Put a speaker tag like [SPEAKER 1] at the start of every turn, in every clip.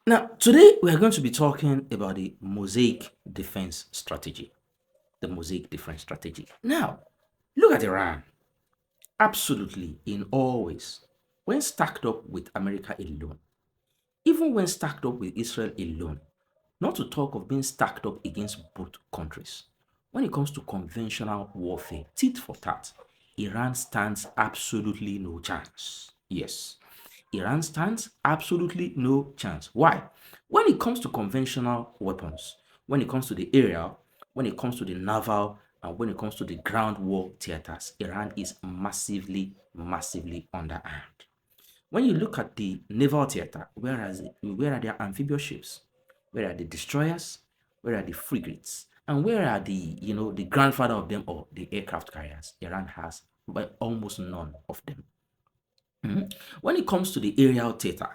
[SPEAKER 1] Now, today we are going to be talking about the mosaic defense strategy. The mosaic defense strategy. Now, look at Iran. Absolutely, in all ways, when stacked up with America alone, even when stacked up with Israel alone, not to talk of being stacked up against both countries. When it comes to conventional warfare, tit for tat, Iran stands absolutely no chance. Yes, Iran stands absolutely no chance. Why? When it comes to conventional weapons, when it comes to the aerial, when it comes to the naval, and when it comes to the ground war theaters, Iran is massively, massively underarmed. When you look at the naval theater, where are their amphibious ships? Where are the destroyers? Where are the frigates? And where are the grandfather of them all, the aircraft carriers? Iran has but almost none of them. Mhm. When it comes to the aerial theater,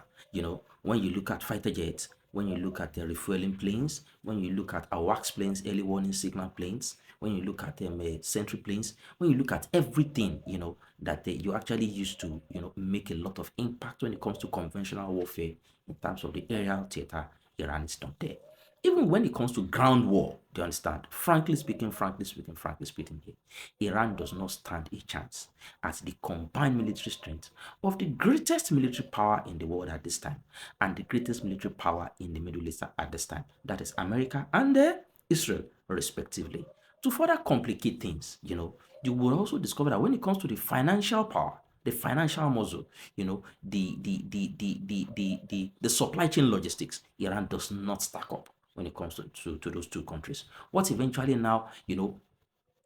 [SPEAKER 1] when you look at fighter jets, when you look at the refueling planes, when you look at AWACS planes, early warning signal planes, when you look at sentry planes, when you look at everything, that you actually used to, make a lot of impact when it comes to conventional warfare in terms of the aerial theater, Iran is not there. Even when it comes to ground war, do you understand? Frankly speaking here, Iran does not stand a chance as the combined military strength of the greatest military power in the world at this time and the greatest military power in the Middle East at this time. That is America and Israel, respectively. To further complicate things, you will also discover that when it comes to the financial power, the financial muscle, the supply chain logistics, Iran does not stack up when it comes to those two countries. What eventually now,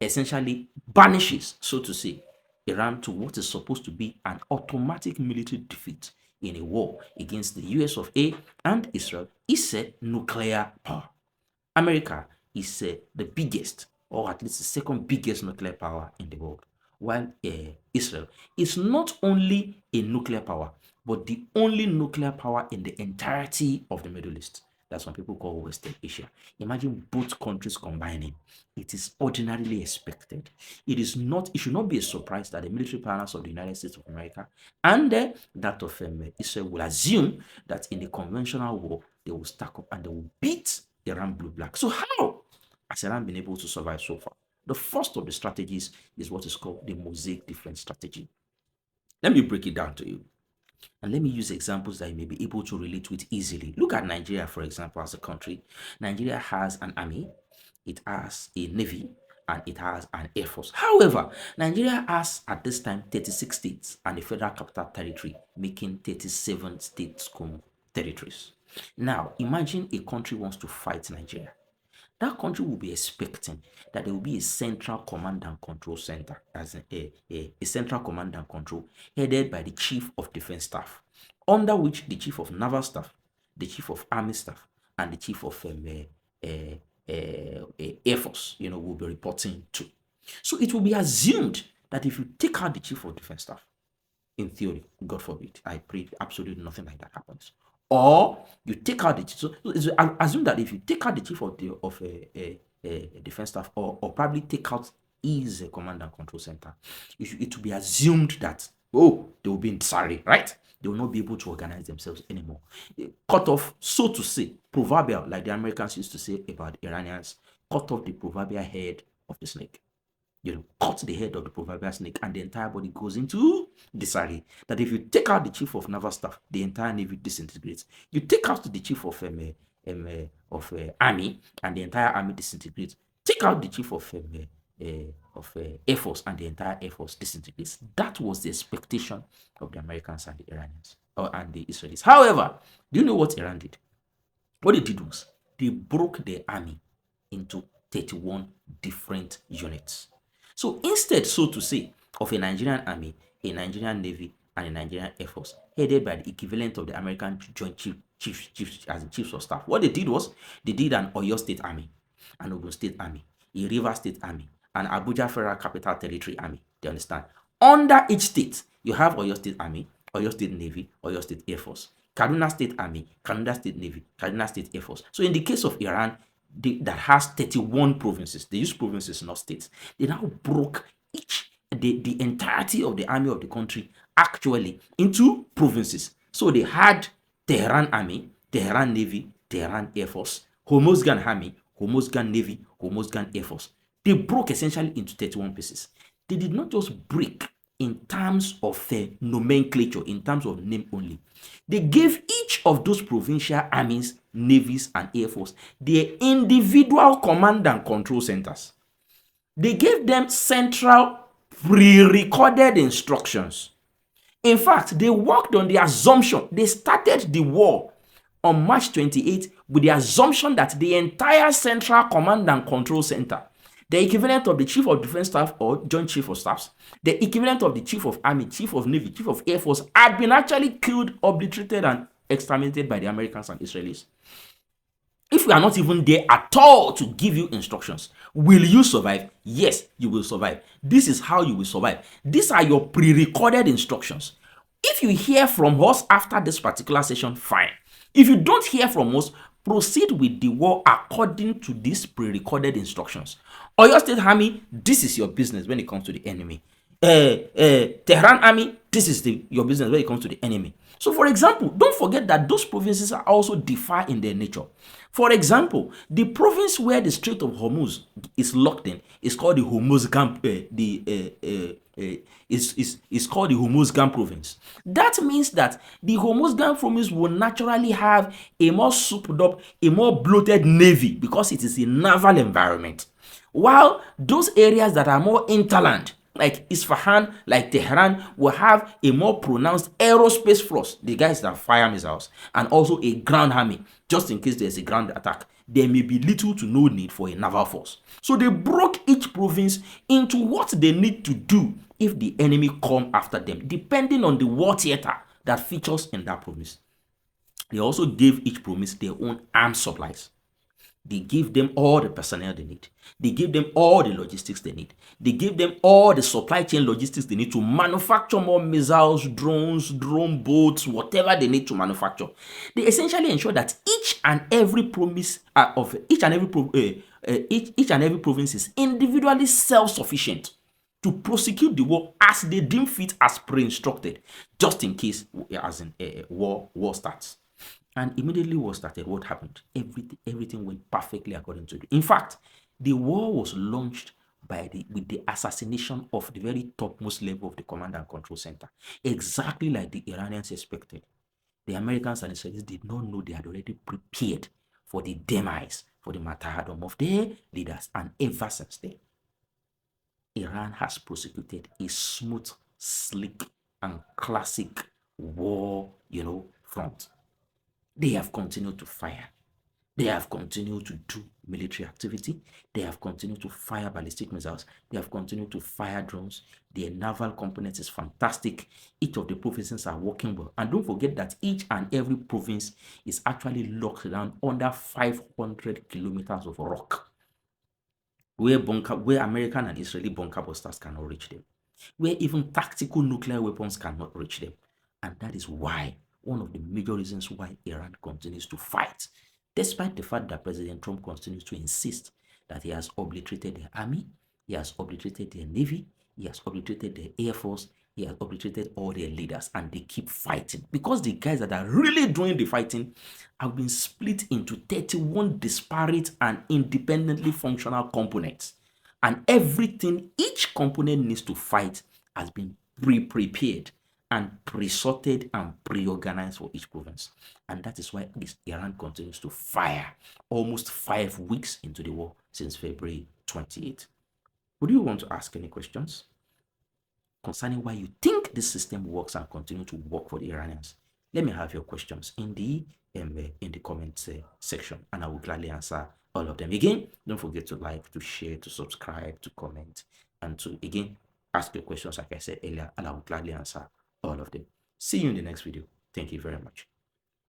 [SPEAKER 1] essentially banishes, so to say, Iran to what is supposed to be an automatic military defeat in a war against the US of A and Israel is a nuclear power. America is the biggest, or at least the second biggest nuclear power in the world, while Israel is not only a nuclear power, but the only nuclear power in the entirety of the Middle East. That's what people call Western Asia. Imagine both countries combining. It is ordinarily expected. It should not be a surprise that the military planners of the United States of America and that of Israel will assume that in the conventional war, they will stack up and they will beat Iran blue black. So how has Iran been able to survive so far? The first of the strategies is what is called the mosaic defense strategy. Let me break it down to you. And let me use examples that you may be able to relate with easily. Look at Nigeria, for example, as a country. Nigeria has an army, it has a navy, and it has an air force. However, Nigeria has at this time 36 states and a federal capital territory, making 37 states territories. Now, imagine a country wants to fight Nigeria. That country will be expecting that there will be a central command and control center, as in a central command and control headed by the chief of defense staff, under which the chief of naval staff, the chief of army staff, and the chief of air force, will be reporting to. So it will be assumed that if you take out the chief of defense staff, in theory, God forbid, I pray absolutely nothing like that happens. Or you take out the chief. So assume that if you take out the chief of a defense staff, or probably take out his command and control center, it will be assumed that they will be in disarray, right? They will not be able to organize themselves anymore. Cut off, so to say, proverbial, like the Americans used to say about Iranians, cut off the proverbial head of the snake. Cut the head of the proverbial snake and the entire body goes into disarray. That if you take out the chief of naval staff, the entire navy disintegrates. You take out the chief of army and the entire army disintegrates. Take out the chief of air force and the entire air force disintegrates. That was the expectation of the Americans and the Iranians and the Israelis. However, do you know what Iran did? What they did was they broke their army into 31 different units. So instead, so to say, of a Nigerian army, a Nigerian navy, and a Nigerian air force, headed by the equivalent of the American joint chiefs as the chiefs of staff, what they did was they did an Oyo State Army, an Ogun State Army, a River State Army, an Abuja Federal Capital Territory Army. Do you understand? Under each state, you have Oyo State Army, Oyo State Navy, Oyo State Air Force, Kaduna State Army, Kaduna State Navy, Kaduna State Air Force. So in the case of Iran, that has 31 provinces, they use provinces, not states. They now broke the entirety of the army of the country actually into provinces. So they had Tehran Army, Tehran Navy, Tehran Air Force, Hormuzgan Army, Hormuzgan Navy, Hormuzgan Air Force. They broke essentially into 31 pieces. They did not just break in terms of nomenclature, in terms of name only. They gave each of those provincial armies, navies, and air force their individual command and control centers. They gave them central pre-recorded instructions. In fact, they worked on the assumption, they started the war on March 28th with the assumption that the entire central command and control center, the equivalent of the chief of defense staff or joint chief of staffs, the equivalent of the chief of army, chief of navy, chief of air force, had been actually killed, obliterated, and exterminated by the Americans and Israelis. If we are not even there at all to give you instructions, will you survive? Yes, you will survive. This is how you will survive. These are your pre-recorded instructions. If you hear from us after this particular session, fine. If you don't hear from us, proceed with the war according to these pre-recorded instructions. Oyo State Army, this is your business when it comes to the enemy. Tehran Army, this is your business when it comes to the enemy. So, for example, don't forget that those provinces are also differ in their nature. For example, the province where the Strait of Hormuz is locked in is called the Hormuzgan. Is called the Hormuzgan province. That means that the Hormuzgan province will naturally have a more souped up, a more bloated navy because it is a naval environment. While those areas that are more interland, like Isfahan, like Tehran, will have a more pronounced aerospace force, the guys that fire missiles, and also a ground army, just in case there's a ground attack. There may be little to no need for a naval force. So they broke each province into what they need to do if the enemy come after them, depending on the war theater that features in that province. They also gave each province their own armed supplies. They give them all the personnel they need. They give them all the logistics they need. They give them all the supply chain logistics they need to manufacture more missiles, drones, drone boats, whatever they need to manufacture. They essentially ensure that each and every province is individually self-sufficient to prosecute the war as they deem fit, as pre-instructed, just in case war starts. And immediately war started, what happened? Everything went perfectly according to it. In fact, the war was launched with the assassination of the very topmost level of the command and control center, exactly like the Iranians expected. The Americans and Israelis did not know they had already prepared for the demise, for the martyrdom of their leaders. And ever since then, Iran has prosecuted a smooth, slick, and classic war, front. They have continued to fire. They have continued to do military activity. They have continued to fire ballistic missiles. They have continued to fire drones. Their naval component is fantastic. Each of the provinces are working well. And don't forget that each and every province is actually locked down under 500 kilometers of rock, where American and Israeli bunker busters cannot reach them, where even tactical nuclear weapons cannot reach them. And that is why, one of the major reasons why Iran continues to fight, despite the fact that President Trump continues to insist that he has obliterated their army, he has obliterated their navy, he has obliterated their air force, he has obliterated all their leaders, and they keep fighting. Because the guys that are really doing the fighting have been split into 31 disparate and independently functional components. And everything each component needs to fight has been pre-prepared and pre-sorted and pre-organized for each province. And that is why Iran continues to fire almost 5 weeks into the war since February 28th. Would you want to ask any questions concerning why you think this system works and continue to work for the Iranians? Let me have your questions in the comments section, and I will gladly answer all of them. Again, don't forget to like, to share, to subscribe, to comment, and to again ask your questions like I said earlier, and I will gladly answer all of them. See you in the next video. Thank you very much.